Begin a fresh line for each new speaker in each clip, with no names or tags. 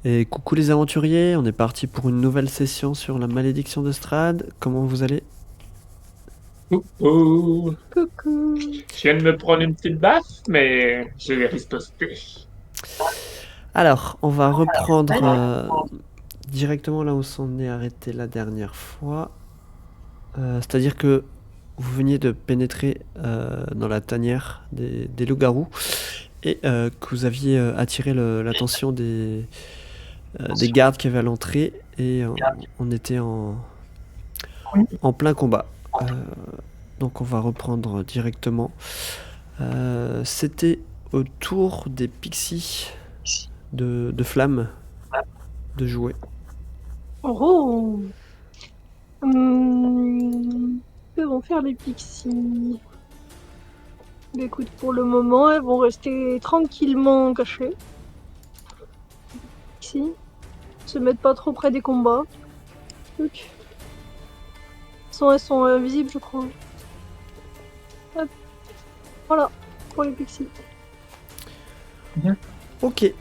Et coucou les aventuriers, on est parti pour une nouvelle session sur la malédiction de Strahd. Comment vous allez?
Oh,
Coucou.
je viens de me prendre une petite baffe, mais je vais riposter.
Alors, on va reprendre directement là où on s'en est arrêté la dernière fois. C'est-à-dire que vous veniez de pénétrer dans la tanière des loups-garous et que vous aviez attiré l'attention des gardes qui avaient à l'entrée et on était en plein combat. Donc on va reprendre directement. C'était au tour des pixies de flammes de jouer.
Oh. Que vont faire les pixies? Bah, écoute, pour le moment, elles vont rester tranquillement cachées. Ici. Se mettre pas trop près des combats. Truc. Elles sont invisibles, je crois. Hop. Voilà, pour les pixies.
Ok.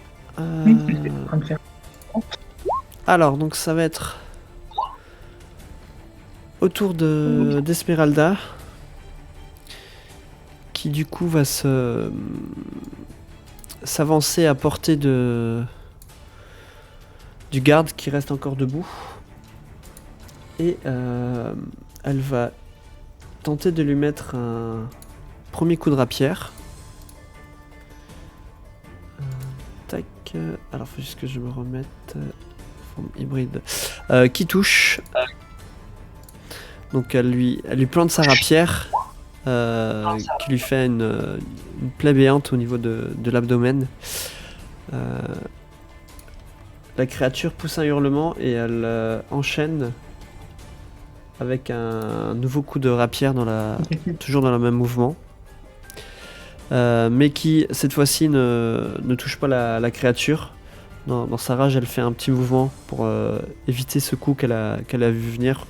Alors, donc ça va être au tour d'Esmeralda, qui du coup va s'avancer à portée du garde qui reste encore debout. Et elle va tenter de lui mettre un premier coup de rapière. Tac. Alors, faut juste que je me remette. Forme hybride. Qui touche. Donc, elle lui plante sa rapière. Qui lui fait une plaie béante au niveau de l'abdomen. La créature pousse un hurlement et elle enchaîne avec un nouveau coup de rapière toujours dans le même mouvement. Mais qui cette fois-ci ne touche pas la créature. Dans sa rage, elle fait un petit mouvement pour éviter ce coup qu'elle a vu venir.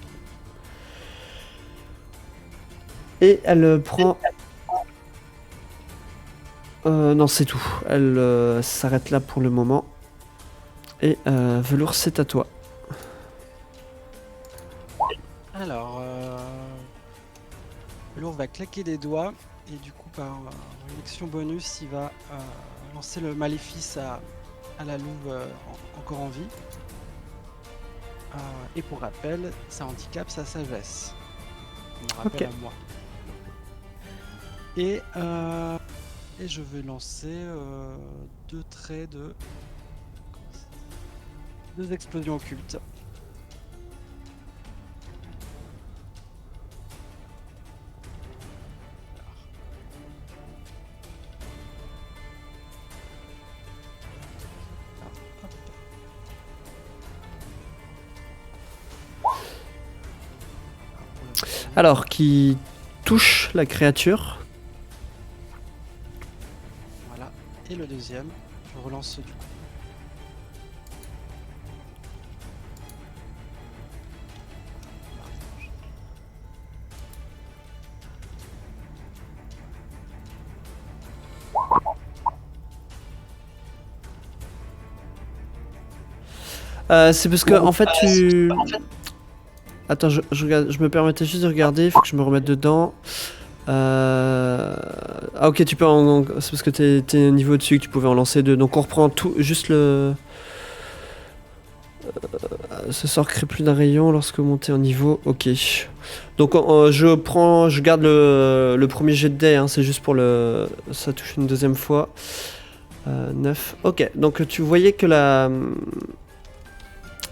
Et elle prend... non, c'est tout. Elle s'arrête là pour le moment. Et Velours, c'est à toi.
Alors, Velours va claquer des doigts et du coup par une action bonus, il va lancer le maléfice à la louve encore en vie. Et pour rappel, ça handicape sa sagesse. On me rappelle
Ok.
à moi. Et je vais lancer 2 traits de... 2 explosions occultes.
Alors, qui touche la créature.
Voilà. Et le deuxième, je relance du coup.
C'est parce que en fait tu... Attends, je me permettais juste de regarder, faut que je me remette dedans. Ah ok, tu peux c'est parce que t'es niveau dessus que tu pouvais en lancer 2. Donc on reprend tout, juste le... Ce sort crée plus d'un rayon lorsque vous montez en niveau, ok. Donc je garde le premier jet de dés, hein, c'est juste pour le... Ça touche une deuxième fois. 9, ok. Donc tu voyais que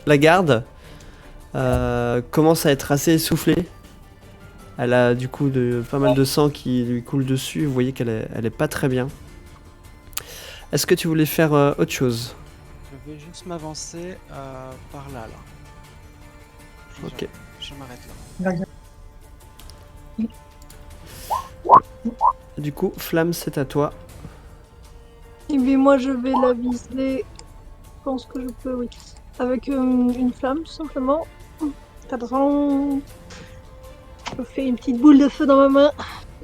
la garde commence à être assez essoufflée. Elle a du coup pas mal de sang qui lui coule dessus. Vous voyez qu'elle est pas très bien. Est-ce que tu voulais faire autre chose?
Je vais juste m'avancer par là. Et
Ok.
Je m'arrête là.
Du coup, Flamme, c'est à toi.
Et bien moi je vais la viser. Je pense que je peux, oui. Avec une flamme, tout simplement. Tadam. Je fais une petite boule de feu dans ma main.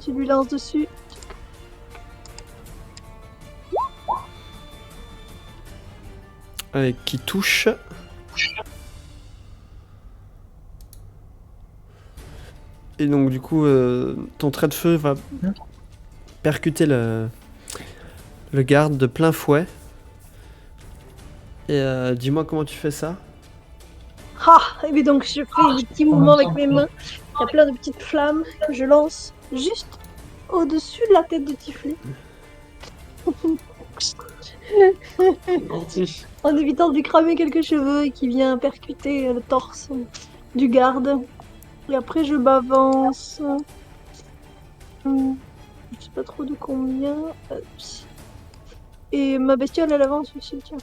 Je lui lance dessus.
qui touche. Et donc du coup, ton trait de feu va percuter le garde de plein fouet. Et dis-moi comment tu fais ça.
Ah, et bien donc je fais des petits mouvements avec mes mains. Il y a plein de petites flammes que je lance juste au-dessus de la tête de Tiflé.
Gentil.
En évitant de lui cramer quelques cheveux et qui vient percuter le torse du garde. Et après je m'avance. Je sais pas trop de combien. Et ma bestiole elle avance aussi, tiens.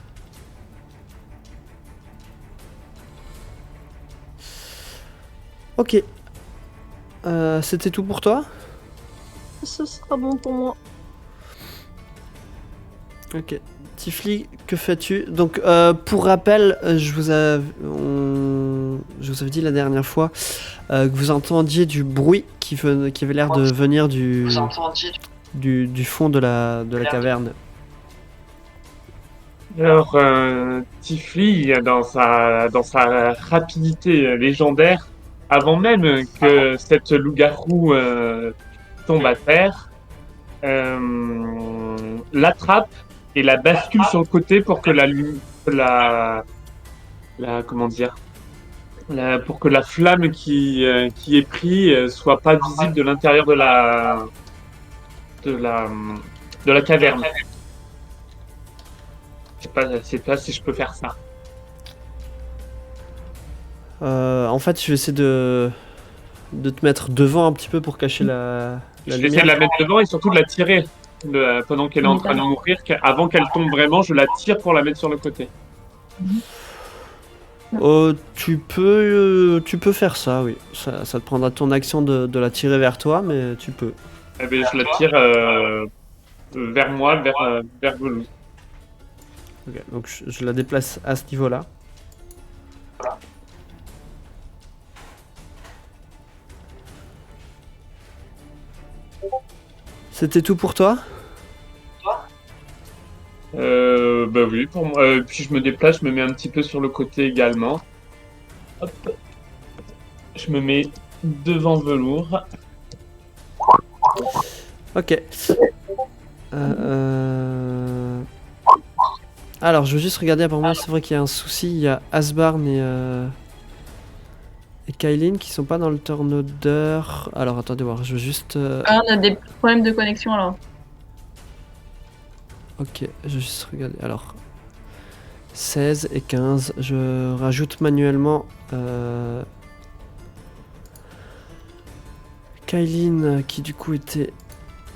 Ok. C'était tout pour toi?
Ce sera bon pour moi.
Ok. Tifli, que fais-tu? Donc, pour rappel, je vous avais dit la dernière fois que vous entendiez du bruit qui avait l'air de venir du fond de la caverne.
Alors, Tifli, dans sa rapidité légendaire, avant même que cette loup-garou tombe à terre, l'attrape et la bascule sur le côté pour que pour que la flamme qui est prise soit pas visible de l'intérieur de la caverne. Je sais pas si je peux faire ça.
En fait, je vais essayer de te mettre devant un petit peu pour cacher la
Je vais essayer de la mettre devant et surtout de la tirer pendant qu'elle est en train de mourir. Avant qu'elle tombe vraiment, je la tire pour la mettre sur le côté.
Tu peux faire ça, oui. Ça te prendra ton action de la tirer vers toi, mais tu peux.
Eh ben, je la tire vers moi, vers Velouz.
Ok, donc je la déplace à ce niveau-là. C'était tout pour toi?
Bah oui, pour moi. Puis je me déplace, je me mets un petit peu sur le côté également. Hop. Je me mets devant Velours.
Ok. Alors, je veux juste regarder, apparemment, c'est vrai qu'il y a un souci. Il y a Asbarn et Kailin qui sont pas dans le turnover. Alors, attendez voir, je veux juste...
Ah, on a des problèmes de connexion alors.
Ok, je veux juste regarder. Alors, 16 et 15, je rajoute manuellement Kailin qui du coup était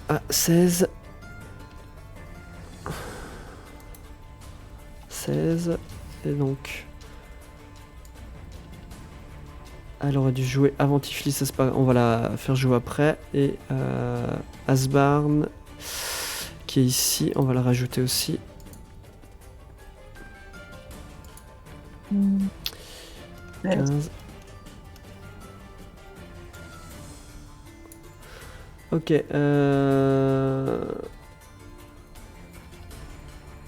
à 16. 16, et donc elle aurait dû jouer avant Tifli, ça c'est pas, on va la faire jouer après. Et Asbarn qui est ici, on va la rajouter aussi.
Ouais.
15. Ok.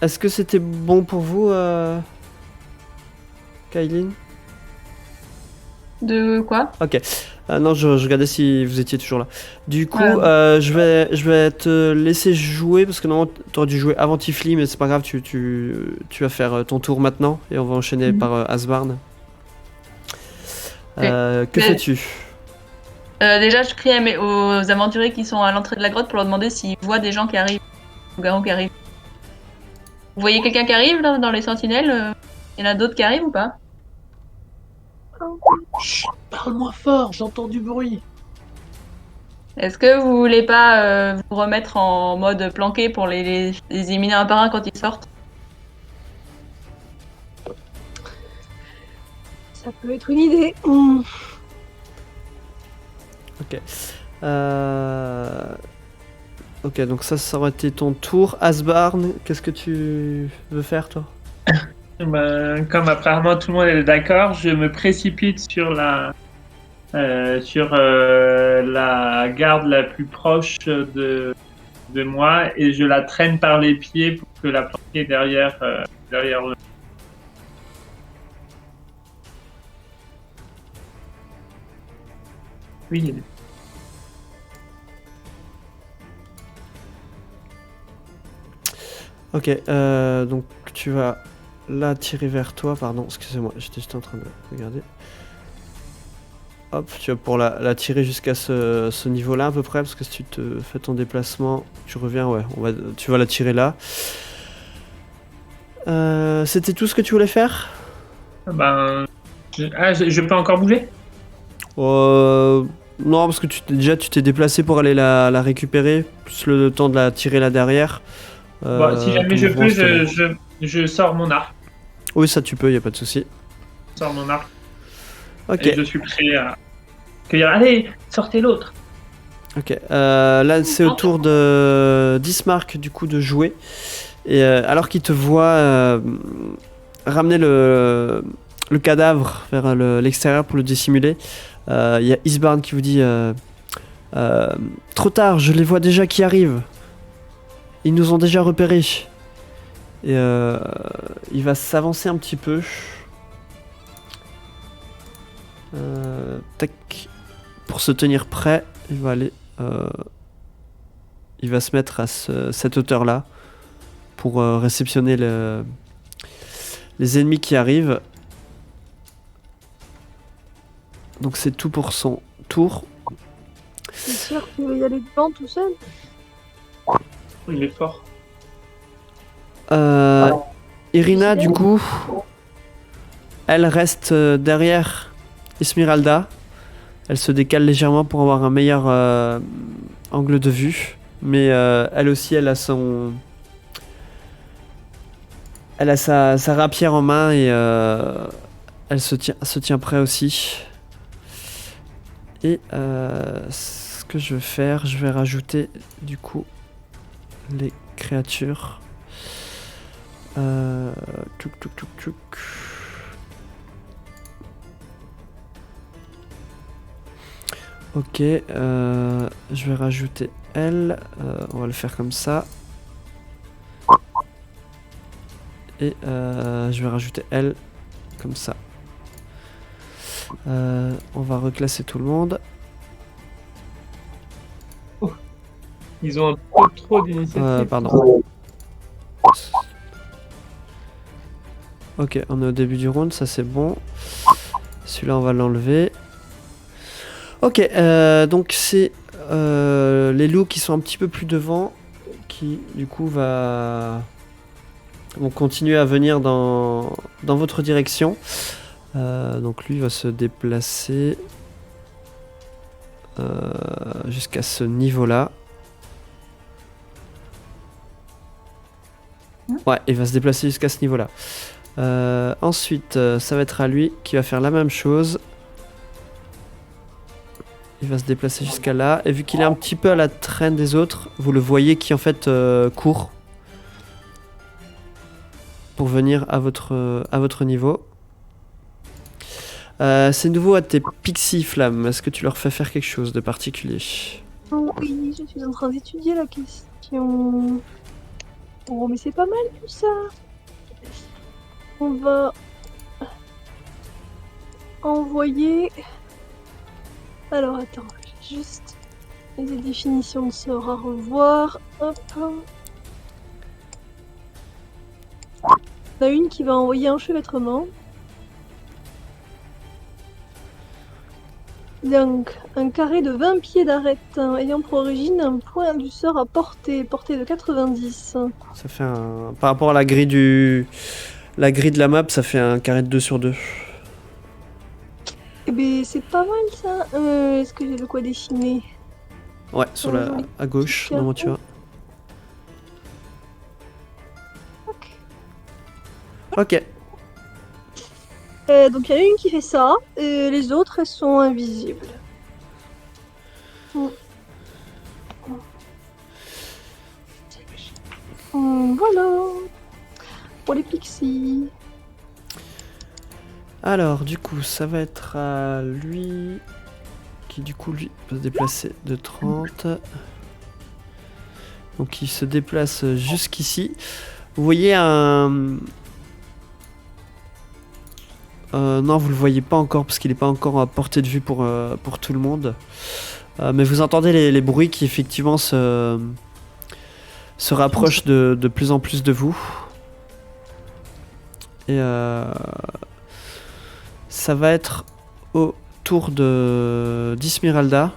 Est-ce que c'était bon pour vous, Kailin?
De quoi?
Ok. Non, je regardais si vous étiez toujours là. Du coup,
Ouais.
je vais te laisser jouer parce que normalement t'aurais dû jouer avant Tifli, mais c'est pas grave, tu vas faire ton tour maintenant et on va enchaîner par Asbarn. Que fais-tu?
Déjà, je crie aux aventuriers qui sont à l'entrée de la grotte pour leur demander s'ils voient des gens qui arrivent, des garous qui arrivent. Vous voyez quelqu'un qui arrive là, dans les sentinelles? Il y en a d'autres qui arrivent ou pas?
Chut, parle-moi fort, j'entends du bruit.
Est-ce que vous voulez pas vous remettre en mode planqué pour les éliminer un par un quand ils sortent?
Ça peut être une idée.
Ok. Ok, donc ça aurait été ton tour. Asbarn, qu'est-ce que tu veux faire, toi?
Ben, comme apparemment tout le monde est d'accord, je me précipite sur la garde la plus proche de moi et je la traîne par les pieds pour que la planquer derrière eux. Oui, il est bien.
Ok, donc tu vas la tirer vers toi, pardon, excusez-moi, j'étais juste en train de regarder. Hop, tu vas pour la tirer jusqu'à ce niveau-là à peu près, parce que si tu te fais ton déplacement, tu reviens, ouais, tu vas la tirer là. C'était tout ce que tu voulais faire?
Ben, je peux encore bouger?
Non, parce que tu t'es déplacé pour aller la récupérer, plus le temps de la tirer là derrière.
Bon, si jamais
Ton
je
mouvement,
peux,
c'était bon.
je sors mon arc.
Oui, ça tu peux, y a pas de souci.
Je sors mon arc
Ok.
et je suis prêt à cueillir. Allez, sortez l'autre.
Ok, là c'est au tour de Dismark du coup de jouer. Et alors qu'il te voit ramener le cadavre vers l'extérieur pour le dissimuler, il y a Isbarn qui vous dit trop tard, je les vois déjà qui arrivent. Ils nous ont déjà repérés. Et il va s'avancer un petit peu. Tac. Pour se tenir prêt, il va aller. Il va se mettre à cette hauteur-là pour réceptionner les ennemis qui arrivent. Donc c'est tout pour son tour.
C'est sûr qu'il va y aller devant tout seul.
Il est fort.
Irina, du coup, elle reste derrière Esmeralda. Elle se décale légèrement pour avoir un meilleur angle de vue. Mais elle aussi, elle a sa rapière en main et elle se tient prêt aussi. Et ce que je vais faire, je vais rajouter du coup les créatures. Tchouk. Ok, je vais rajouter elle. On va le faire comme ça. Et je vais rajouter elle comme ça. On va reclasser tout le monde.
Ils ont un peu trop d'initiative.
Pardon. Ok, on est au début du round, ça c'est bon. Celui-là on va l'enlever. Ok, donc c'est les loups qui sont un petit peu plus devant, qui du coup vont continuer à venir dans votre direction. Donc lui va se déplacer jusqu'à ce niveau-là. Ouais, il va se déplacer jusqu'à ce niveau-là. Ensuite, ça va être à lui qui va faire la même chose. Il va se déplacer jusqu'à là. Et vu qu'il est un petit peu à la traîne des autres, vous le voyez qui en fait court pour venir à votre niveau. C'est nouveau à tes Pixie Flammes. Est-ce que tu leur fais faire quelque chose de particulier?
Oui, je suis en train d'étudier la question. Oh, mais c'est pas mal tout ça. On va envoyer. Alors attends, j'ai juste les définitions de sort à revoir. Hop. On a une qui va envoyer un chevêtrement. Donc, un carré de 20 pieds d'arête ayant pour origine un point du sort à portée de 90.
Ça fait un... Par rapport à la grille de la map, ça fait un carré de 2 sur 2.
Eh ben, c'est pas mal ça. Est-ce que j'ai de quoi dessiner?
Ouais, sur à gauche, normalement tu vois. Ok.
Donc il y en a une qui fait ça, et les autres elles sont invisibles. Voilà. Pour les pixies.
Alors, du coup, ça va être à lui qui, du coup, lui peut se déplacer de 30. Donc, il se déplace jusqu'ici. Vous voyez Non, vous le voyez pas encore parce qu'il est pas encore à portée de vue pour tout le monde. Mais vous entendez les bruits qui effectivement se rapprochent de plus en plus de vous. Et ça va être au tour d'Ismiralda.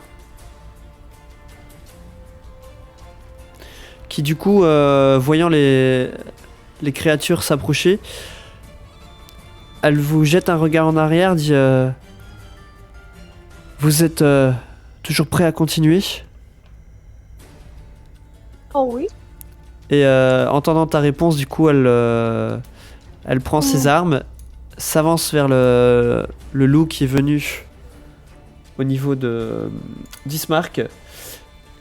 Qui du coup, voyant les créatures s'approcher, elle vous jette un regard en arrière, dit vous êtes toujours prêt à continuer?
Oh oui.
Et entendant ta réponse, du coup, elle prend ses armes, s'avance vers le loup qui est venu au niveau d'Ismark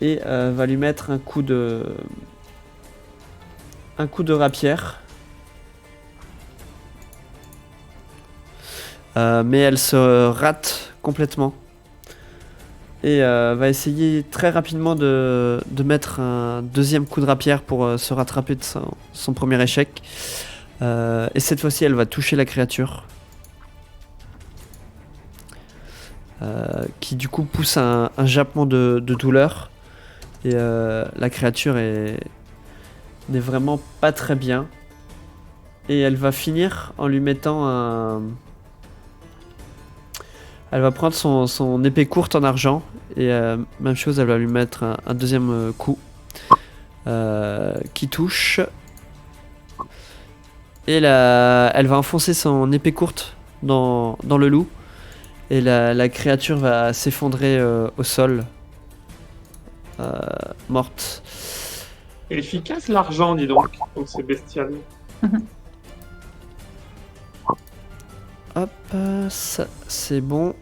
et va lui mettre un coup de rapière. Mais elle se rate complètement et va essayer très rapidement de mettre un deuxième coup de rapière pour se rattraper de son premier échec. Et cette fois-ci, elle va toucher la créature. Qui du coup pousse un jappement de douleur. Et la créature n'est vraiment pas très bien. Et elle va finir en lui mettant un... Elle va prendre son épée courte en argent. Et même chose, elle va lui mettre un deuxième coup. Qui touche. Et elle va enfoncer son épée courte dans le loup. Et la créature va s'effondrer au sol. Morte.
Efficace l'argent, dis donc. Donc c'est bestial.
Hop, ça c'est bon.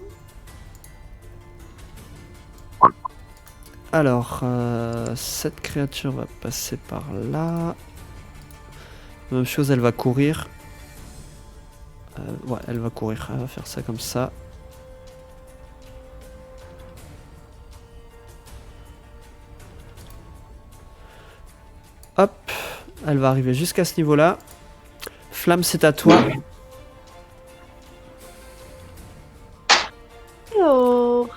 Alors, cette créature va passer par là. Même chose, elle va courir. Ouais, elle va courir. Elle va faire ça comme ça. Hop, elle va arriver jusqu'à ce niveau-là. Flamme, c'est à toi.
Alors...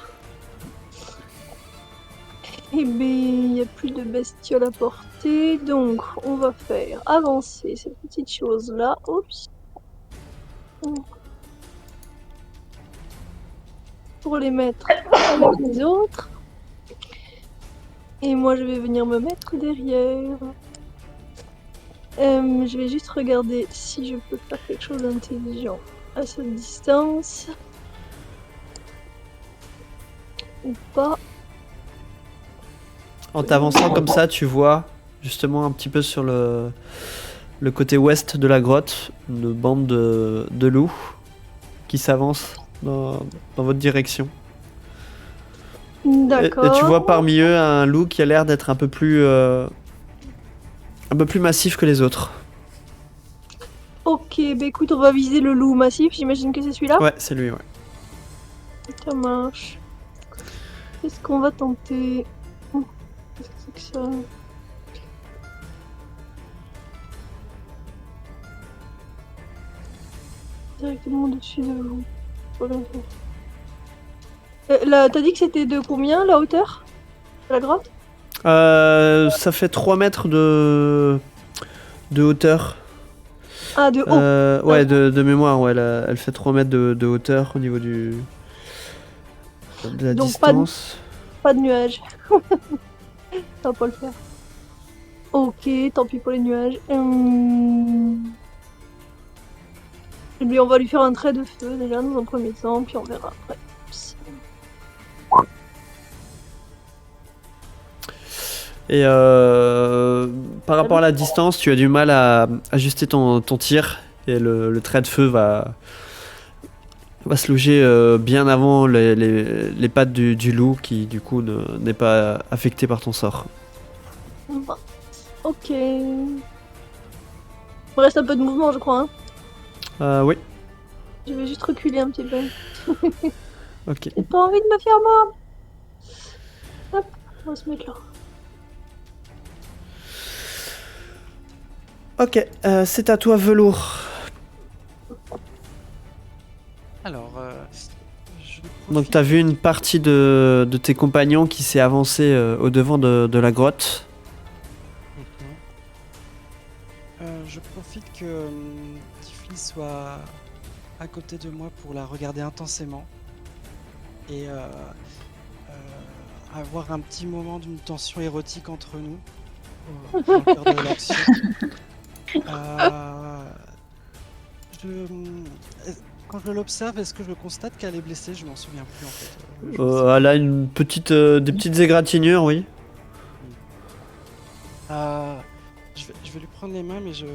Eh bien, il n'y a plus de bestioles à porter, donc on va faire avancer ces petites choses-là. Oups. Pour les mettre avec les autres. Et moi, je vais venir me mettre derrière. Je vais juste regarder si je peux faire quelque chose d'intelligent à cette distance. Ou pas.
En t'avançant comme ça, tu vois justement un petit peu sur le côté ouest de la grotte une bande de loups qui s'avancent dans votre direction.
D'accord.
Et tu vois parmi eux un loup qui a l'air d'être un peu plus massif que les autres.
Ok, bah écoute, on va viser le loup massif, j'imagine que c'est celui-là.
Ouais, c'est lui, ouais.
Ça marche. Qu'est-ce qu'on va tenter? Qu'est-ce que c'est que ça? Directement au-dessus de vous. Voilà. Là, t'as dit que c'était de combien la hauteur de la grotte?
Ça fait 3 mètres de hauteur.
Ah, de haut.
Ouais, de mémoire, ouais, elle fait 3 mètres de hauteur au niveau de la
Donc
distance.
Pas de nuages. Ça va pas le faire. Ok, tant pis pour les nuages. Et bien, on va lui faire un trait de feu déjà dans un premier temps, puis on verra après.
Et par rapport à la distance, tu as du mal à ajuster ton tir et le trait de feu va se loger bien avant les pattes du loup qui du coup n'est pas affecté par ton sort.
Ok. Il me reste un peu de mouvement, je crois.
Oui.
Je vais juste reculer un petit peu.
Ok.
J'ai pas envie de me faire mordre. Hop, on va se mettre là.
Ok, c'est à toi, Velours.
Alors, je
Donc
profite-
t'as vu une partie de tes compagnons qui s'est avancé au devant de la grotte.
Mhm. Je profite que Tiffy soit à côté de moi pour la regarder intensément et avoir un petit moment d'une tension érotique entre nous au cœur de l'action. Euh, quand je l'observe, est-ce que je constate qu'elle est blessée? Je m'en souviens plus en fait. Je sais
Elle a une petite, des petites égratignures, oui.
Je vais lui prendre les mains, mais je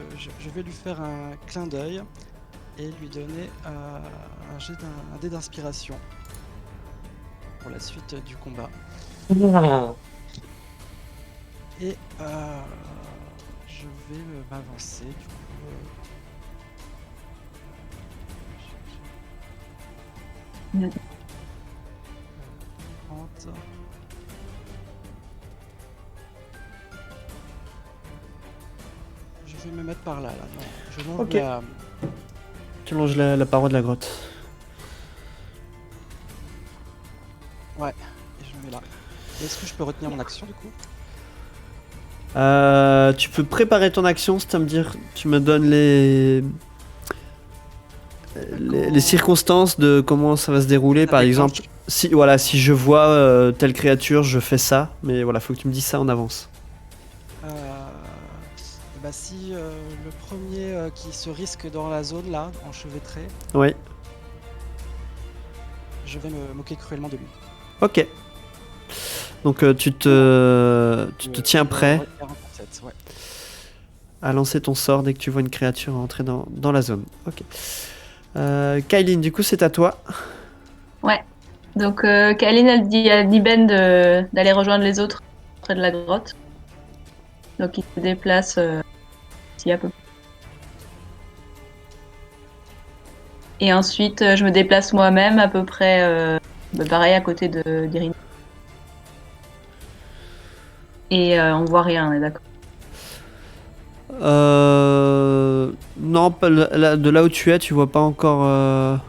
vais lui faire un clin d'œil et lui donner un dé d'inspiration pour la suite du combat. Et je vais m'avancer du coup. 30. Je vais me mettre par là. Non, je longe
Ok.
la-
Tu longes la paroi de la grotte.
et je me mets là. Et est-ce que je peux retenir mon action du coup?
Tu peux préparer ton action, c'est-à-dire tu me donnes les circonstances de comment ça va se dérouler. Par
Avec
exemple, si je vois telle créature, je fais ça. Mais voilà, faut que tu me dises ça en avance.
Si le premier qui se risque dans la zone là, enchevêtré,
Oui.
je vais me moquer cruellement de lui.
Ok. Donc tu te tiens prêt
47, ouais.
à lancer ton sort dès que tu vois une créature entrer dans la zone. Ok. Kylene, du coup, c'est à toi.
Donc, Kaline, elle dit à Ben d'aller rejoindre les autres près de la grotte. Donc, il se déplace ici à peu près. Et ensuite, je me déplace moi-même à peu près, pareil, à côté d'Irina. Et on voit rien, on est d'accord.
Non, de là où tu es, tu vois pas encore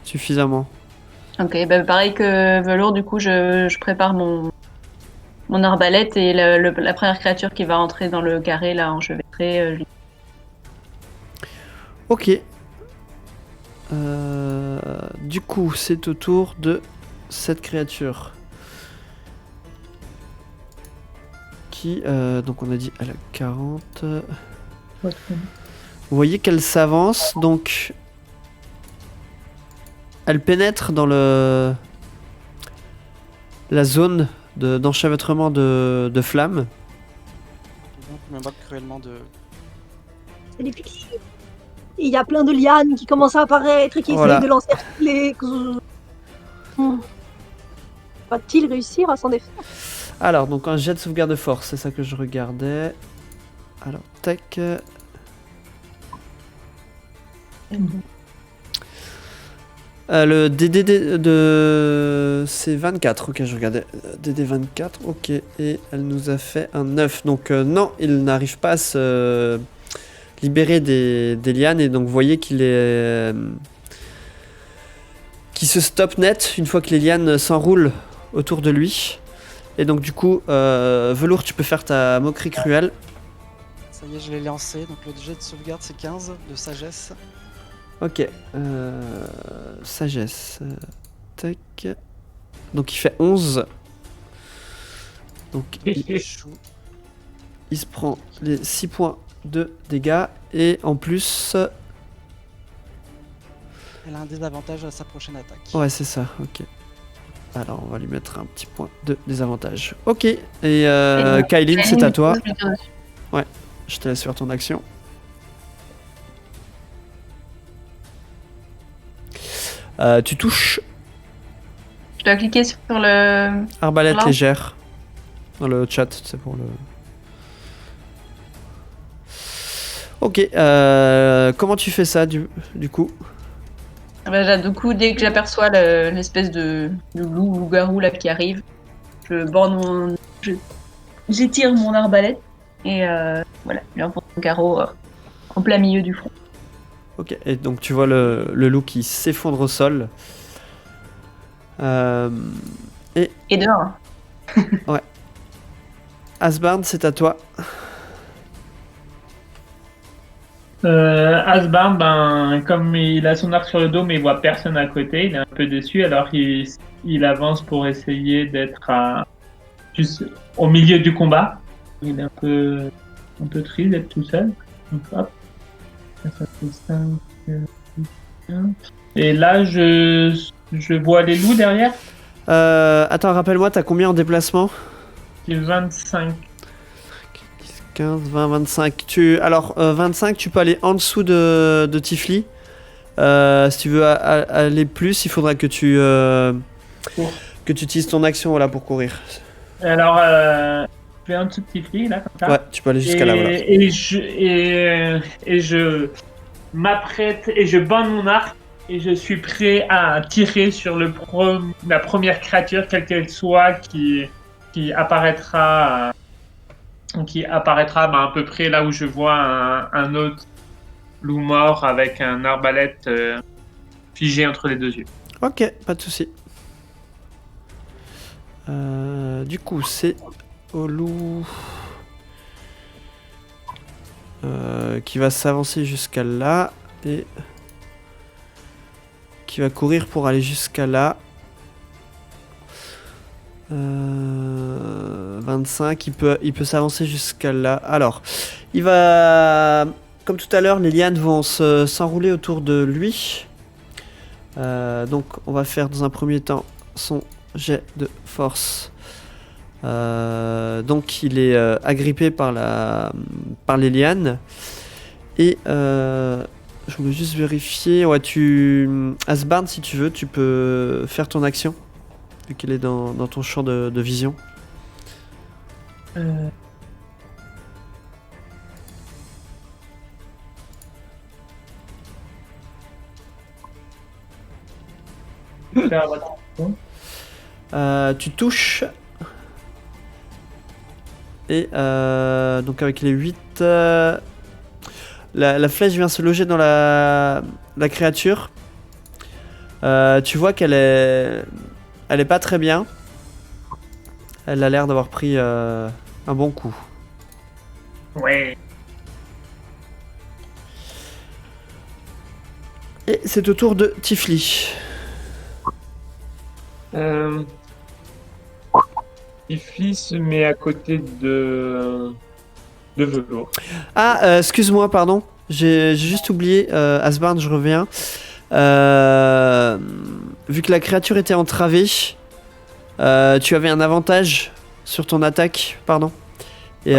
suffisamment.
Ok, pareil que Velours, du coup, je prépare mon arbalète et la première créature qui va entrer dans le carré, là, enchevêtré,
Ok. Du coup, c'est au tour de cette créature. Qui, donc on a dit, elle a 40. Vous voyez qu'elle s'avance, donc elle pénètre dans la zone d'enchevêtrement de flammes.
Et donc je me moque cruellement de.
C'est des pixies. Et il y a plein de lianes qui commencent à apparaître et qui
Voilà.
essayent de l'encercler. Va-t-il réussir à s'en défaire?
Alors, donc un jet de sauvegarde de force, c'est ça que je regardais. Alors, tac. Le DD c'est 24, ok, je regardais. DD 24, ok, et elle nous a fait un 9. Donc non, il n'arrive pas à se libérer des lianes, et donc vous voyez qu'il est... qui se stoppe net une fois que les lianes s'enroulent autour de lui. Et donc du coup, Velours, tu peux faire ta moquerie cruelle.
Ça y est, je l'ai lancé. Donc le jet de sauvegarde c'est 15 de sagesse.
Ok, sagesse, tac. Donc il fait 11. Donc
Il échoue.
il se prend les 6 points de dégâts, et en plus...
Elle a un désavantage à sa prochaine attaque.
Ouais, c'est ça, ok. Alors on va lui mettre un petit point de désavantage. Ok, et Kylene, c'est à toi. Je te laisse faire ton action. Tu touches
Je dois cliquer sur le...
arbalète
Là.
légère dans le chat, c'est pour le... Ok, comment tu fais ça du coup?
Du coup, dès que j'aperçois l'espèce de loup-garou là qui arrive, je borne j'étire mon arbalète et voilà, je lui enfonce mon carreau en plein milieu du front.
Ok, et donc tu vois le loup qui s'effondre au sol.
Et dehors.
Asbarn, c'est à toi.
Asbarn, comme il a son arc sur le dos mais il voit personne à côté, il est un peu déçu, alors il avance pour essayer d'être juste au milieu du combat. Il est un peu triste d'être tout seul. Donc, hop. Ça fait 5, 6, et là, je vois les loups derrière.
Attends, rappelle-moi, t'as combien en déplacement?
J'ai 25.
15, 20, 25. Alors, 25, tu peux aller en dessous de Tifli. Si tu veux aller plus, il faudra que tu utilises ton action voilà, pour courir.
Alors, je vais en dessous de Tifli, là, comme ça.
Ouais, tu peux aller jusqu'à là, voilà.
Et je m'apprête et je bande mon arc et je suis prêt à tirer sur la première créature, quelle qu'elle soit, qui apparaîtra à peu près là où je vois un autre loup mort avec un arbalète figé entre les deux yeux.
Ok, pas de souci. Du coup, c'est au loup qui va s'avancer jusqu'à là et qui va courir pour aller jusqu'à là. 25, il peut s'avancer jusqu'à là. Alors, il va, comme tout à l'heure, les lianes vont s'enrouler autour de lui. Donc, on va faire dans un premier temps son jet de force. Donc, il est agrippé par les lianes. Et je voulais juste vérifier. Ouais, Asbarn, si tu veux, tu peux faire ton action. Vu qu'il est dans ton champ de vision. Tu touches. Et donc avec les 8... la flèche vient se loger dans la créature. Tu vois qu'elle est... Elle est pas très bien. Elle a l'air d'avoir pris un bon coup.
Ouais.
Et c'est au tour de Tifli.
Tifli se met à côté de Velours.
Ah, excuse-moi, pardon. J'ai juste oublié. Asbarn, je reviens. Vu que la créature était entravée, tu avais un avantage sur ton attaque, pardon. Et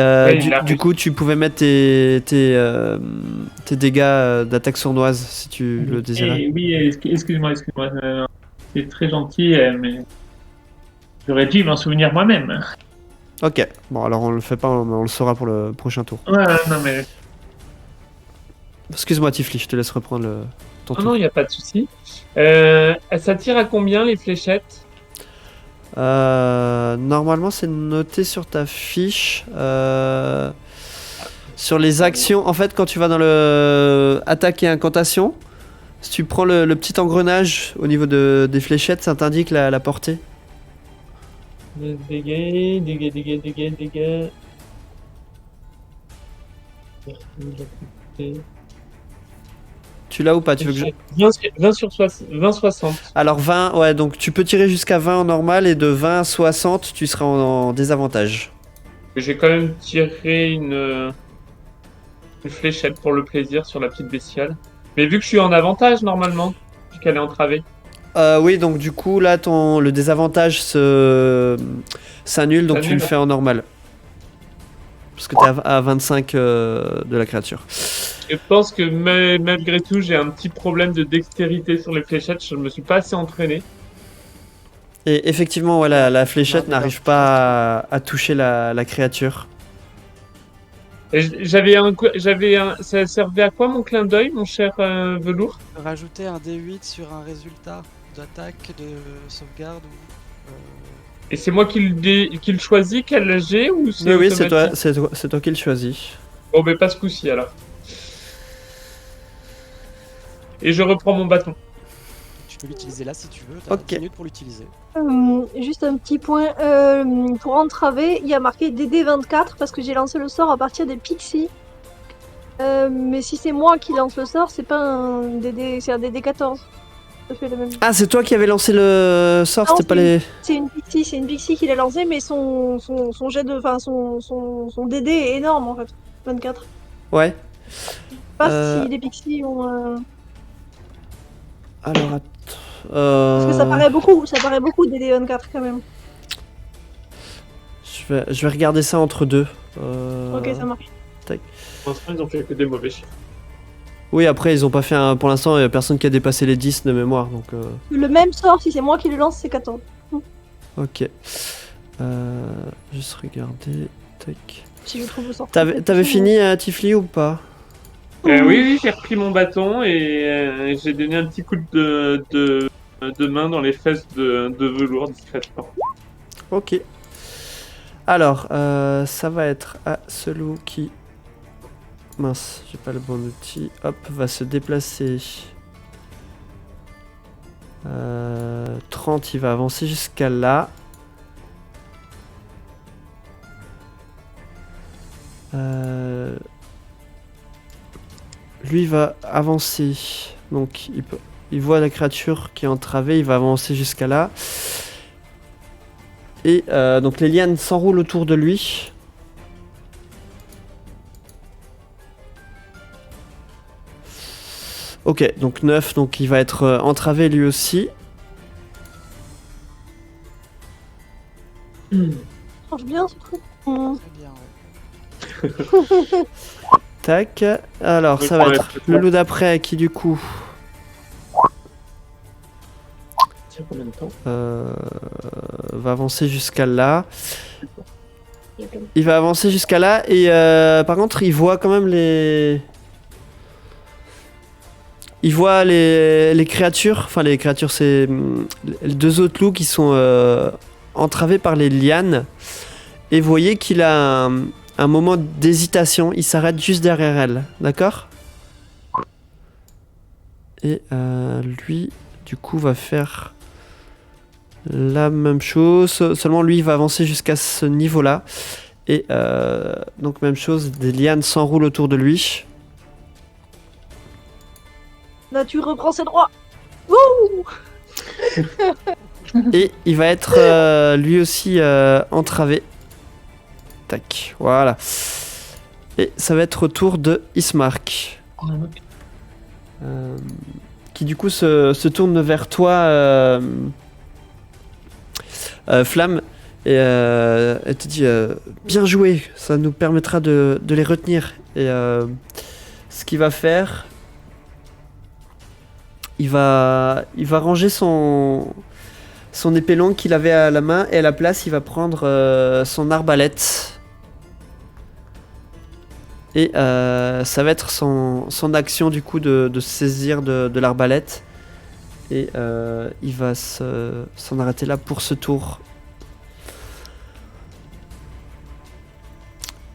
du coup, tu pouvais mettre tes dégâts d'attaque sournoise si tu le désirais.
Oui, excuse-moi. C'est très gentil, mais j'aurais dû m'en souvenir moi-même.
Ok, bon alors on le fait pas, on le saura pour le prochain tour.
Ouais, non mais...
Excuse-moi Tifli, je te laisse reprendre ton tour.
Non, il n'y a pas de souci. Ça tire à combien les fléchettes?
Normalement c'est noté sur ta fiche. Sur les actions, en fait quand tu vas dans le attaque et incantation, si tu prends le petit engrenage au niveau des fléchettes, ça t'indique la portée.
Dégâts.
Tu l'as ou pas? Tu veux que je...
20 sur 60.
Alors 20, ouais, donc tu peux tirer jusqu'à 20 en normal et de 20 à 60, tu seras en désavantage.
J'ai quand même tiré une fléchette pour le plaisir sur la petite bestiale. Mais vu que je suis en avantage normalement, vu qu'elle est entravée.
Oui, donc du coup, là, le désavantage s'annule, donc tu le fais en normal. Parce que t'es à 25 de la créature.
Je pense que malgré tout, j'ai un petit problème de dextérité sur les fléchettes. Je me suis pas assez entraîné.
Et effectivement, voilà, la fléchette n'arrive pas à toucher la créature.
Et ça servait à quoi mon clin d'œil, mon cher Velours?
Rajouter un D8 sur un résultat d'attaque, de sauvegarde ou...
Et c'est moi qui le choisis, quel j'ai ou c'est
Oui,
automatique?
c'est toi qui le choisis.
Bon, mais pas ce coup-ci alors. et je reprends mon bâton.
Tu peux l'utiliser là si tu veux. T'as
Ok.
10 minutes pour l'utiliser.
Juste un petit point. Pour entraver, il y a marqué DD24 parce que j'ai lancé le sort à partir des pixies. Mais si c'est moi qui lance le sort, c'est pas un DD, c'est un DD14. Ça fait le même.
Ah, c'est toi qui avais lancé le sort,
Non,
c'était pas les...
C'est une pixie qui l'a lancé, mais son jet de, enfin son DD est énorme en fait. 24.
Ouais.
Je sais pas
Euh.
si les pixies ont.
Alors, attends...
Parce que ça paraît beaucoup DD 24 quand même.
Je vais regarder ça entre deux.
Ok, ça marche.
Pour l'instant, ils ont fait que des mauvais chiffres.
Oui, après, ils ont pas fait un... Pour l'instant, il y a personne qui a dépassé les 10 de mémoire, donc...
Le même sort, si c'est moi qui le lance, c'est 14.
Ok. Juste regarder... Tac...
Si je trouve le sort.
T'avais fini, Tifli, ou pas?
Oui, j'ai repris mon bâton et j'ai donné un petit coup de main dans les fesses de velours discrètement.
Ok. Alors, ça va être à ce loup qui... Mince, j'ai pas le bon outil. Hop, va se déplacer. 30, il va avancer jusqu'à là. Lui va avancer. Donc, il voit la créature qui est entravée. Il va avancer jusqu'à là. Et donc, les lianes s'enroulent autour de lui. Ok, donc 9, donc il va être entravé lui aussi.
Ça marche bien ce truc.
Très bien, ouais.
Tac. Alors,
Je
ça va
prends les
être
traitements.
le loup d'après qui, du coup,
Tiens, combien de temps?
va avancer jusqu'à là. Il va avancer jusqu'à là et par contre, il voit quand même les... Il voit les créatures, enfin les créatures, c'est les deux autres loups qui sont entravés par les lianes. Et vous voyez qu'il a un moment d'hésitation, il s'arrête juste derrière elle, d'accord? Et lui, du coup, va faire la même chose, seulement lui, il va avancer jusqu'à ce niveau-là. Et donc même chose, des lianes s'enroulent autour de lui.
Nature reprend ses droits. Wouh!
Et il va être lui aussi entravé. Tac, voilà. Et ça va être au tour de Ismark. Qui du coup se tourne vers toi, Flamme. Et elle te dit bien joué, ça nous permettra de les retenir. Et ce qu'il va faire, il va ranger son épée longue qu'il avait à la main et à la place il va prendre son arbalète. Et ça va être son action du coup de se saisir de l'arbalète. Et il va s'en arrêter là pour ce tour.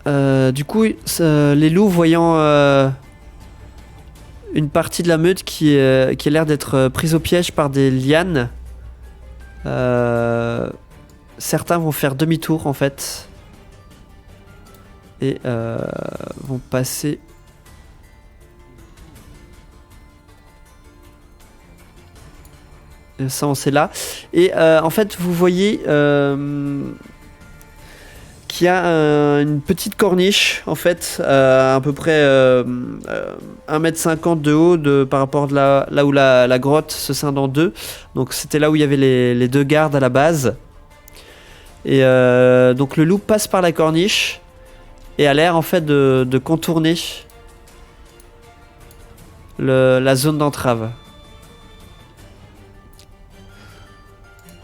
Du coup, les loups voyant une partie de la meute qui a l'air d'être prise au piège par des lianes, certains vont faire demi-tour en fait et vont passer s'avancer là. Et en fait, vous voyez qu'il y a une petite corniche, en fait, à peu près 1,50 m de haut par rapport à là où la grotte se scinde en deux. Donc c'était là où il y avait les deux gardes à la base. Et donc le loup passe par la corniche et a l'air en fait de contourner la zone d'entrave.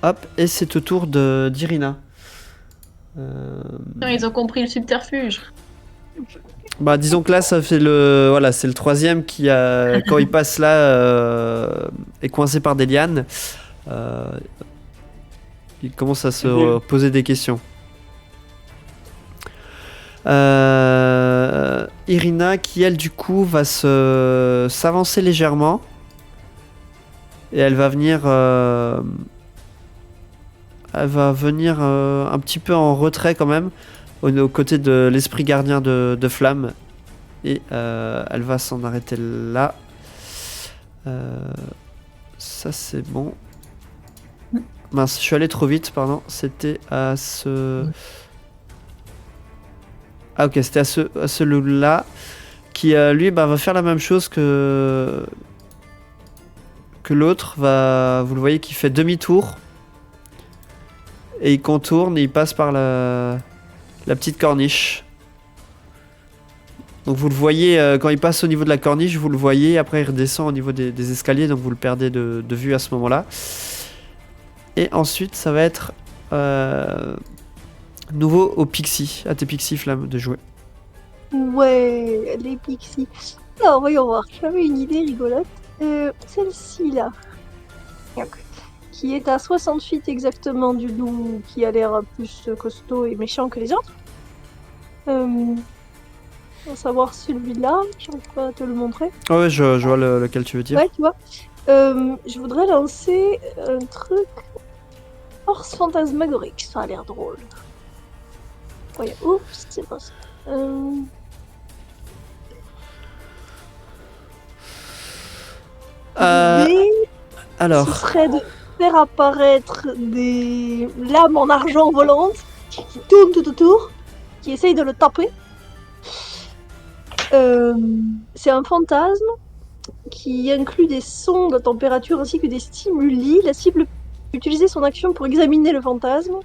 Hop, et c'est au tour d'Irina.
Non, ils ont compris le subterfuge.
Bah disons que là ça fait c'est le troisième qui a quand il passe là est coincé par des lianes. Il commence à se poser des questions. Irina qui elle du coup va s'avancer légèrement Et elle va venir un petit peu en retrait quand même, aux côtés de l'esprit gardien de flamme. Et elle va s'en arrêter là. Ça c'est bon. Mince, je suis allé trop vite, pardon. C'était à ce... Ah ok, c'était à ce loup-là. Qui lui va faire la même chose que l'autre. Vous le voyez qui fait demi-tour. Et il contourne et il passe par la petite corniche. Donc vous le voyez, quand il passe au niveau de la corniche, vous le voyez. Après il redescend au niveau des escaliers, donc vous le perdez de vue à ce moment-là. Et ensuite ça va être nouveau aux pixies, à tes pixies flammes de jouer.
Ouais, les pixies. Alors, voyons voir. J'avais une idée rigolote. Celle-ci, là. Qui est à 60 feet exactement du loup, qui a l'air plus costaud et méchant que les autres. À savoir celui-là. J'arrive pas à te le montrer.
Oh ouais, je vois lequel tu veux dire.
Ouais, tu vois. Je voudrais lancer un truc... Force fantasmagorique. Ça a l'air drôle. Ouais, oups, c'est pas ça.
Alors,
Ce serait de faire apparaître des lames en argent volantes qui tournent tout autour, qui essayent de le taper. C'est un fantasme qui inclut des sons de température ainsi que des stimuli. La cible peut utiliser son action pour examiner le fantasme.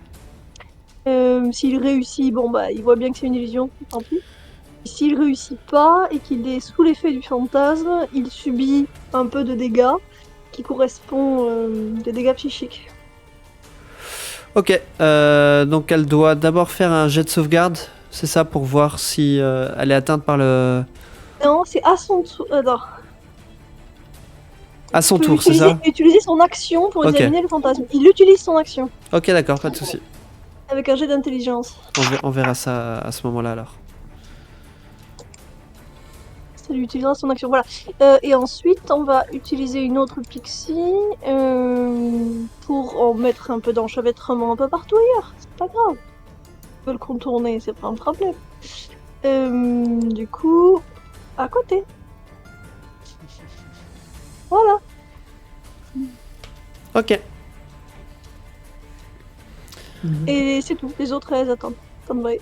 S'il réussit, bon bah il voit bien que c'est une illusion, tant pis. S'il réussit pas et qu'il est sous l'effet du fantasme, il subit un peu de dégâts qui correspond des dégâts psychiques.
ok. Donc elle doit d'abord faire un jet de sauvegarde, c'est ça, pour voir si elle est atteinte par le...
Non, c'est à son tour. Non.
À son
Il peut
tour, c'est ça?
utiliser son action pour
Ok.
examiner le fantasme. Il utilise son action
Ok, d'accord, pas de souci.
avec un jet d'intelligence.
On verra ça à ce moment-là alors.
Ça lui utilisera son action. Voilà. Et ensuite, on va utiliser une autre pixie pour en mettre un peu d'enchevêtrement un peu partout ailleurs. C'est pas grave. On peut le contourner, c'est pas un problème. Du coup, à côté. Voilà.
Ok.
Et c'est tout. Les autres, elles attendent. Stand-by.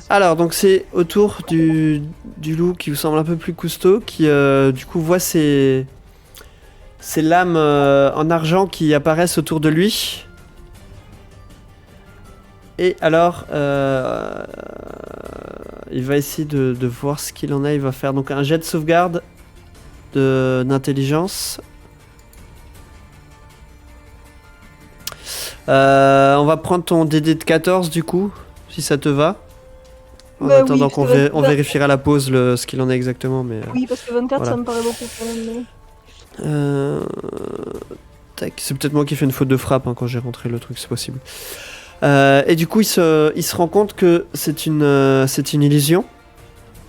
Alors, donc c'est au tour du loup qui vous semble un peu plus costaud, qui du coup voit ces lames en argent qui apparaissent autour de lui. Et alors, il va essayer de voir ce qu'il en a. Il va faire donc un jet de sauvegarde d'intelligence. On va prendre ton DD de 14 du coup, si ça te va. En
Bah
attendant
oui,
qu'on
parce que
on vérifiera la pause ce qu'il en est exactement. Mais,
Oui, parce que 24,
voilà.
ça me paraît beaucoup quand même.
tac, c'est peut-être moi qui ai fait une faute de frappe quand j'ai rentré le truc, c'est possible. Et du coup, il se rend compte que c'est une illusion.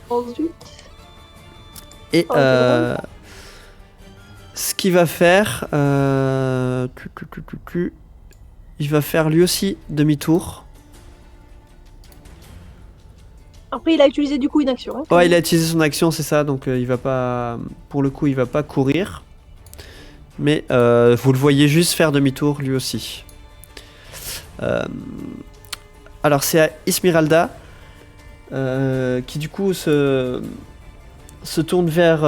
Ensuite,
Et
Oh, c'est
ce qu'il va faire, il va faire lui aussi demi-tour.
après, il a utilisé du coup une action. Hein, quand
Ouais,
même.
il a utilisé son action, c'est ça, donc il va pas, pour le coup, il va pas courir. Mais vous le voyez juste faire demi-tour lui aussi. Alors c'est à Ismiralda qui du coup se tourne vers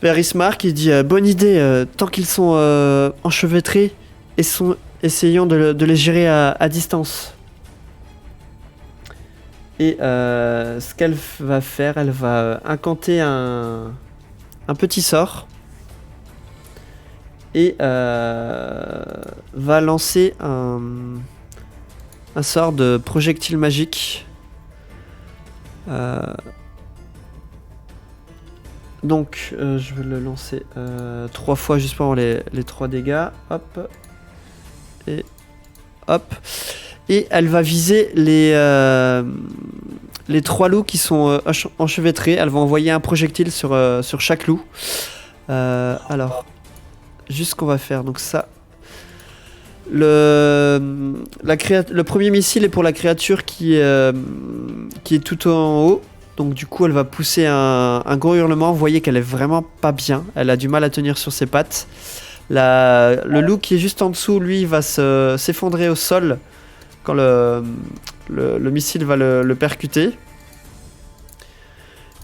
Ismar qui dit bonne idée, tant qu'ils sont enchevêtrés, essayons de les gérer à distance. Et ce qu'elle va faire, elle va incanter un petit sort et va lancer un sort de projectile magique. Donc je vais le lancer 3 fois juste pour avoir les 3 dégâts. Hop. Et hop. Et elle va viser les 3 loups qui sont enchevêtrés. Elle va envoyer un projectile sur chaque loup. Alors, juste ce qu'on va faire. Donc ça, le premier missile est pour la créature qui est tout en haut. Donc du coup, elle va pousser un gros hurlement. Vous voyez qu'elle est vraiment pas bien. Elle a du mal à tenir sur ses pattes. Le loup qui est juste en dessous, lui, va s'effondrer au sol quand le missile va le percuter.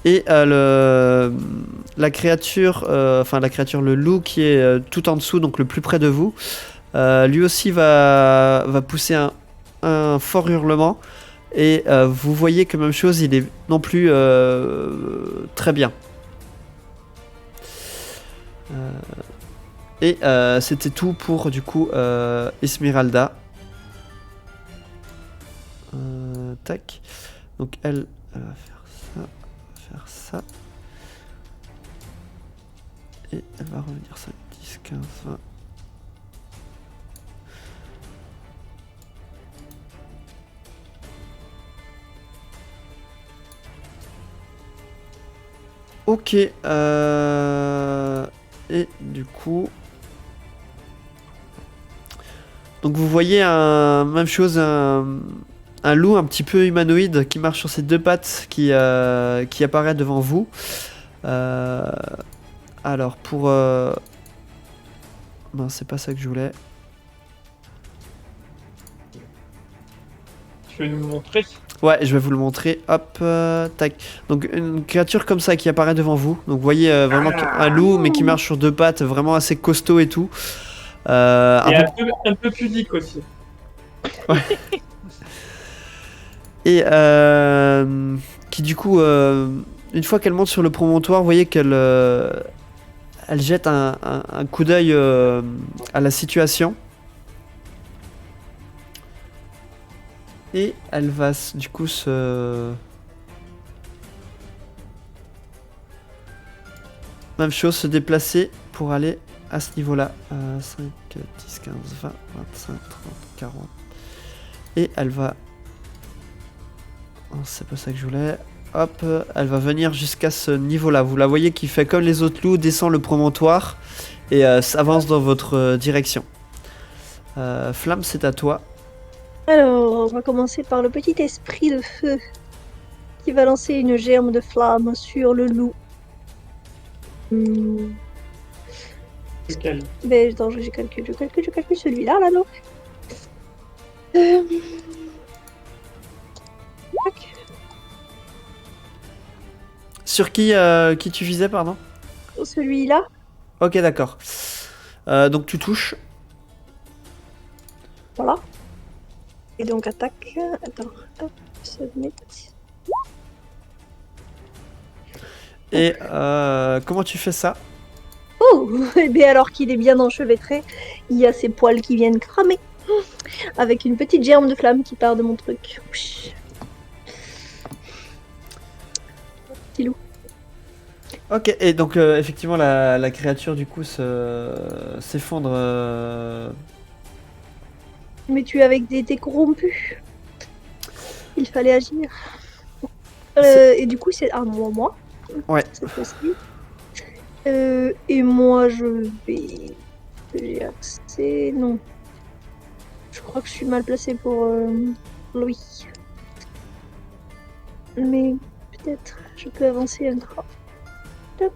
Et la créature, le loup qui est tout en dessous, donc le plus près de vous, lui aussi va pousser un fort hurlement. Et vous voyez que même chose, il est non plus très bien. Et c'était tout pour du coup Esmeralda. Tac. Donc elle va faire ça. Et elle va revenir 5, 10, 15, 20. Ok. Et du coup... Donc vous voyez même chose, un loup un petit peu humanoïde qui marche sur ses 2 pattes qui apparaît devant vous. Alors pour... Non, c'est pas ça que je voulais.
Tu veux nous montrer?
Ouais, je vais vous le montrer. Hop, tac. Donc une créature comme ça qui apparaît devant vous. Donc vous voyez vraiment un loup mais qui marche sur 2 pattes, vraiment assez costaud et tout.
Et un peu pudique aussi.
Ouais. Et qui du coup, une fois qu'elle monte sur le promontoire, vous voyez qu'elle elle jette un coup d'œil à la situation. Et elle va du coup même chose, se déplacer pour aller à ce niveau-là. 5, 10, 15, 20, 25, 30, 40. Et elle va... Oh, c'est pas ça que je voulais. Hop, elle va venir jusqu'à ce niveau-là. Vous la voyez qui fait comme les autres loups, descend le promontoire et s'avance dans votre direction. Flamme, c'est à toi.
Alors, on va commencer par le petit esprit de feu qui va lancer une germe de flamme sur le loup.
Lequel?
Ben, attends, je calcule celui-là, là, donc. Tac.
Sur qui tu visais, pardon?
Celui-là.
Ok, d'accord. Donc tu touches.
Voilà. Et donc attaque. Attends, hop, submit.
Et comment tu fais ça?
Oh, et bien alors qu'il est bien enchevêtré, il y a ses poils qui viennent cramer. Avec une petite germe de flamme qui part de mon truc. Petit loup.
Ok, et donc effectivement la créature du coup s'effondre.
Mais tu es avec des corrompus. Il fallait agir. Et du coup, c'est à moi.
Ouais.
Cette fois-ci. Et moi, je vais... J'ai accès... Non. Je crois que je suis mal placée pour Louis. Mais peut-être je peux avancer un cran. Toc.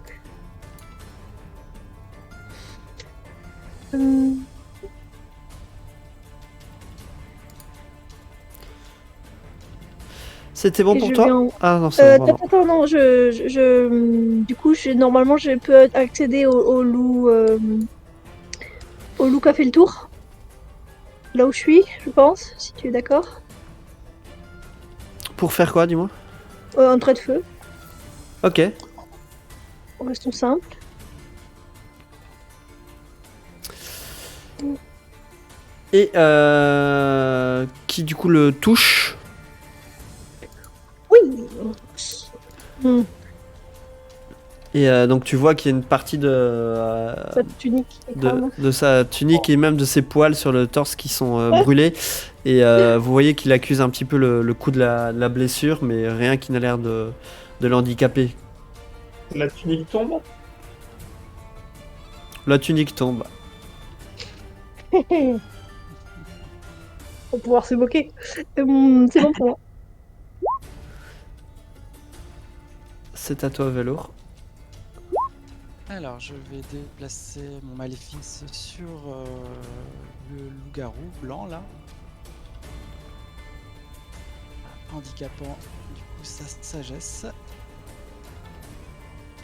C'était bon
Et
pour
je
toi?
vais en-
Ah non, c'est bon.
Attends, non, du coup, normalement, je peux accéder au loup qui a fait le tour. Là où je suis, je pense, si tu es d'accord.
Pour faire quoi, dis-moi?
Un trait de feu,
Ok.
restons simple.
Et qui du coup le touche.
Oui.
Et donc tu vois qu'il y a une partie
Cette tunique est crame.
de sa tunique et même de ses poils sur le torse qui sont brûlés. Et vous voyez qu'il accuse un petit peu le coup de la blessure, mais rien qui n'a l'air de l'handicaper.
La tunique tombe.
La tunique tombe.
On va pouvoir se moquer. C'est bon pour moi.
C'est à toi, Velour.
Alors, je vais déplacer mon maléfice sur le loup-garou blanc là. Handicapant du coup sa sagesse.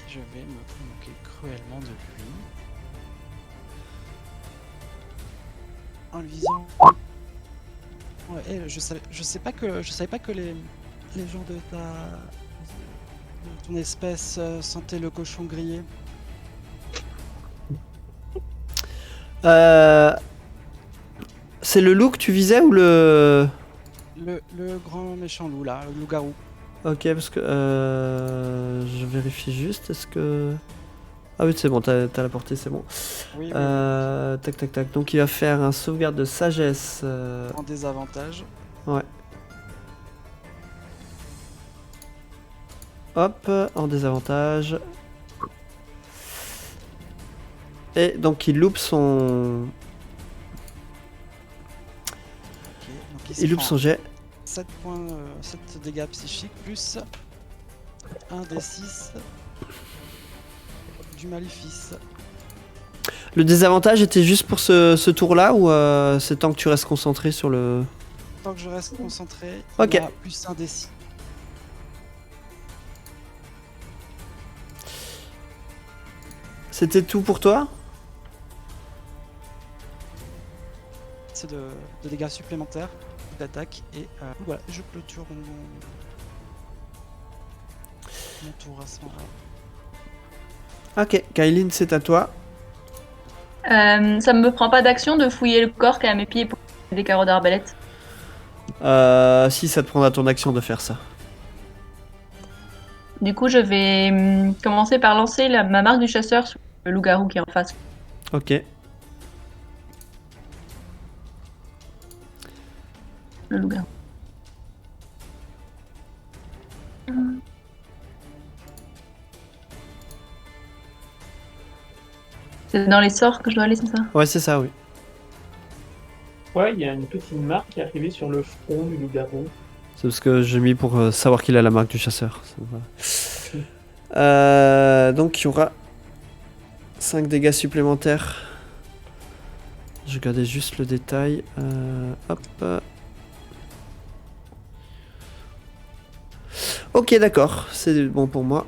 Je vais me moquer cruellement de lui. En lui disant. Ouais, je savais pas que les gens de ton espèce sentaient le cochon grillé.
C'est le loup que tu visais ou le...
Le grand méchant loup là, le loup-garou.
Ok, parce que je vérifie juste, est-ce que... Ah oui, c'est bon, t'as la portée, c'est bon.
Oui,
Tac, tac, tac. Donc il va faire un sauvegarde de sagesse.
en désavantage.
Ouais. Hop, en désavantage. Et donc il loupe son...
Ok, donc
Il loupe son jet.
7 points, 7 dégâts psychiques plus 1 des 6 du maléfice.
Le désavantage était juste pour ce tour-là ou c'est tant que tu restes concentré sur le...
Tant que je reste concentré,
Ok.
il y a plus 1 des 6
C'était tout pour toi?
de dégâts supplémentaires d'attaque et voilà, je clôture mon tour à ce moment-là.
Ok, Kylene, c'est à toi.
Ça me prend pas d'action de fouiller le corps qui est à mes pieds pour des carreaux d'arbalète.
Si, ça te prendra ton action de faire ça.
Du coup, je vais commencer par lancer ma marque du chasseur sur le loup-garou qui est en face.
Ok.
Le loup-garou. C'est dans les sorts que je dois aller, c'est ça?
Ouais, c'est ça, oui.
Ouais, il y a une petite marque qui est arrivée sur le front du loup-garou.
C'est parce que j'ai mis pour savoir qu'il a la marque du chasseur. Donc il y aura 5 dégâts supplémentaires. Je regardais juste le détail. Hop. Ok, d'accord, c'est bon pour moi.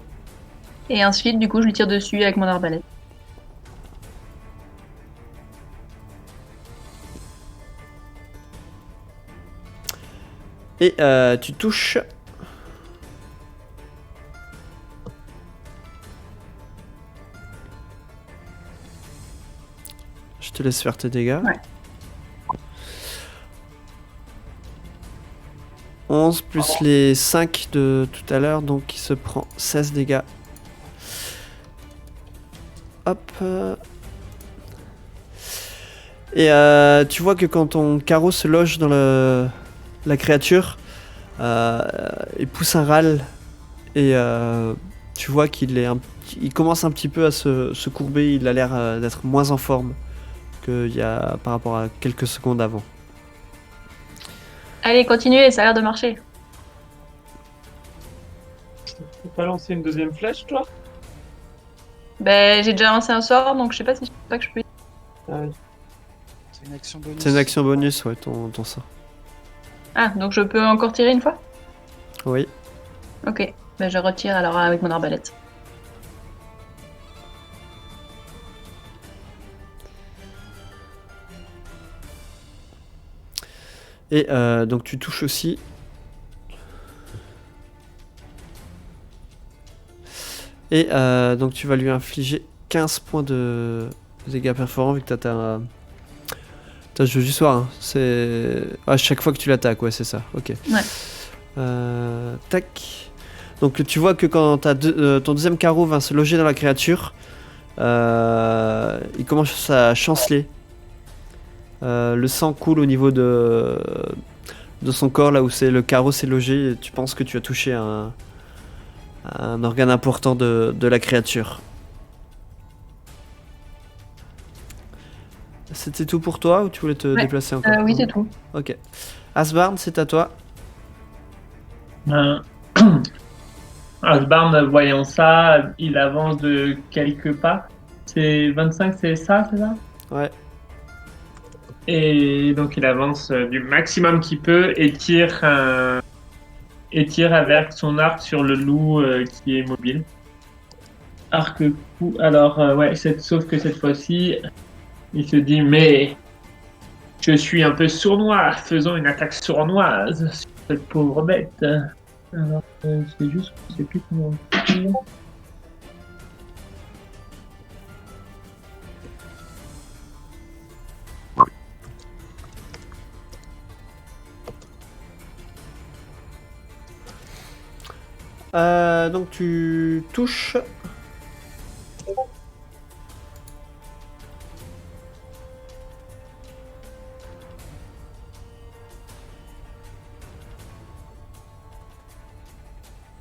Et ensuite, du coup, je lui tire dessus avec mon arbalète.
Et tu touches. Je te laisse faire tes dégâts.
Ouais.
11 plus les 5 de tout à l'heure, donc il se prend 16 dégâts. Hop. Et tu vois que quand ton carreau se loge dans la créature, il pousse un râle et tu vois qu'il il commence un petit peu à se courber, il a l'air d'être moins en forme qu'il y a par rapport à quelques secondes avant.
Allez, continuez, ça a l'air de marcher.
Tu peux pas lancer une deuxième flèche, toi?
Ben, j'ai déjà lancé un sort, donc je sais pas si c'est ça que je peux.
Ah oui.
C'est une action bonus.
C'est une action bonus, ouais, ton sort.
Ah, donc je peux encore tirer une fois?
Oui.
Ok, ben je retire alors avec mon arbalète.
Et donc tu touches aussi. Et donc tu vas lui infliger 15 points de dégâts perforants vu que t'as jeu du soir. Hein. C'est à chaque fois que tu l'attaques, ouais, c'est ça. Ok.
Ouais.
Tac. Donc tu vois que quand ton deuxième carreau va se loger dans la créature, il commence à chanceler. Le sang coule au niveau de son corps, là où le carreau s'est logé. Et tu penses que tu as touché un organe important de la créature. C'était tout pour toi ou tu voulais te
Ouais,
déplacer encore?
Oui, c'est tout.
Ok. Asbarn, c'est à toi.
Euh, Asbarn, voyant ça, il avance de quelques pas. C'est 25, c'est ça?
Ouais.
Et donc il avance du maximum qu'il peut et tire avec son arc sur le loup qui est mobile. Arc coup. Alors ouais, sauf que cette fois-ci, il se dit mais je suis un peu sournois, faisons une attaque sournoise sur cette pauvre bête. Alors c'est juste, je sais plus comment.
Donc tu touches.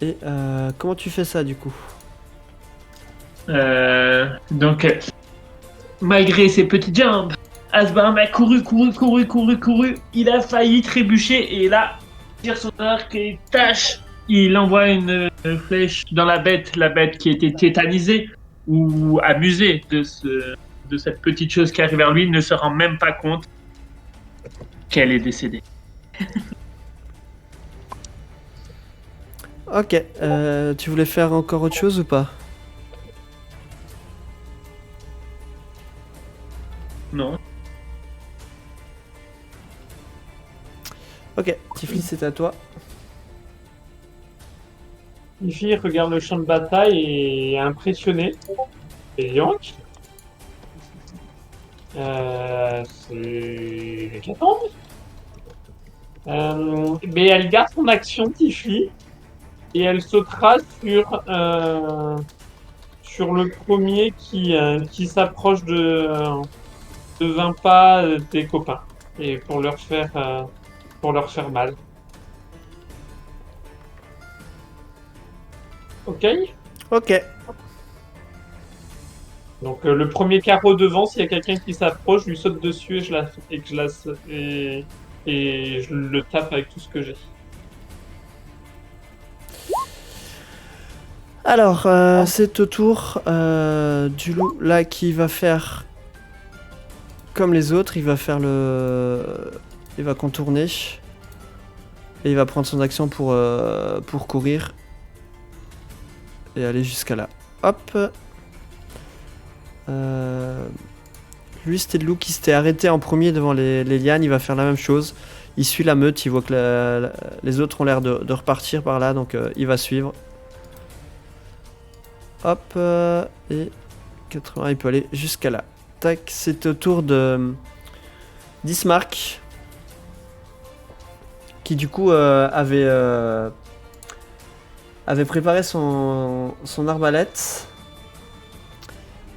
Et comment tu fais ça du coup?
Donc malgré ses petites jambes, Asbarn a couru. Il a failli trébucher et là, il tire son arc et tâche. Il envoie une flèche dans la bête qui était tétanisée ou amusée de cette petite chose qui arrive vers lui, ne se rend même pas compte qu'elle est décédée.
Ok. Tu voulais faire encore autre chose ou pas?
Non.
Ok. Tiflis, c'est à toi.
Tiflis regarde le champ de bataille et est impressionné. Et Yank. C'est l'hécatombe. Mais elle garde son action, Tiflis, et elle sautera sur le premier qui s'approche de 20 pas des copains, et pour leur faire mal. Ok.
Ok.
Donc le premier carreau devant, s'il y a quelqu'un qui s'approche, je lui saute dessus et je le tape avec tout ce que j'ai.
Alors, c'est au tour du loup là qui va faire comme les autres. Il va contourner et il va prendre son action pour courir et aller jusqu'à là. Hop. Lui, c'était le loup qui s'était arrêté en premier devant les lianes. Il va faire la même chose. Il suit la meute. Il voit que les autres ont l'air de repartir par là, donc il va suivre. Hop, et 80, il peut aller jusqu'à là. Tac, c'est au tour de d'Ismark, qui du coup avait préparé son arbalète.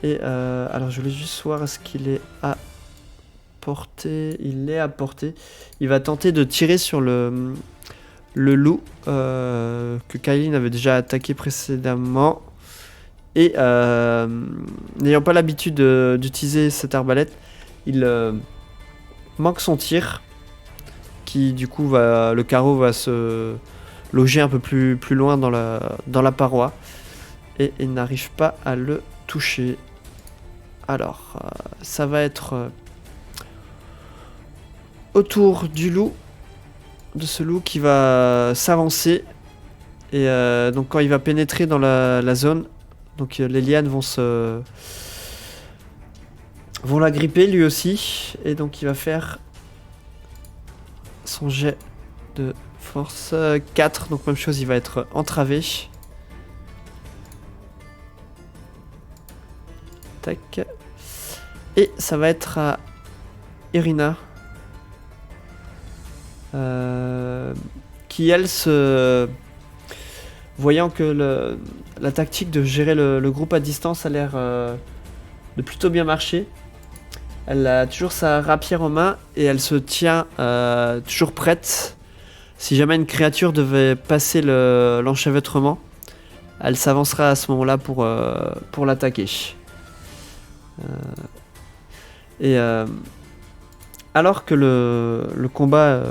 Et alors je voulais juste voir est-ce qu'il est à portée. Il est à portée. Il va tenter de tirer sur le loup que Kailin avait déjà attaqué précédemment. Et n'ayant pas l'habitude d'utiliser cette arbalète, il manque son tir, qui du coup le carreau va se loger un peu plus loin dans la paroi, et il n'arrive pas à le toucher. Alors, ça va être autour du loup, de ce loup qui va s'avancer, et donc quand il va pénétrer dans la zone, donc les lianes vont la gripper lui aussi, et donc il va faire son jet de force 4, donc même chose, il va être entravé. Tac. Et ça va être à Irina, qui elle voyant que la tactique de gérer le groupe à distance a l'air de plutôt bien marcher. Elle a toujours sa rapière en main et elle se tient toujours prête. Si jamais une créature devait passer l'enchevêtrement, elle s'avancera à ce moment-là pour l'attaquer. Alors que le combat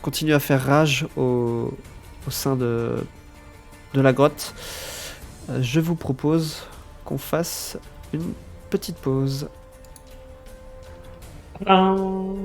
continue à faire rage au sein de la grotte, je vous propose qu'on fasse une petite pause.
Tadam.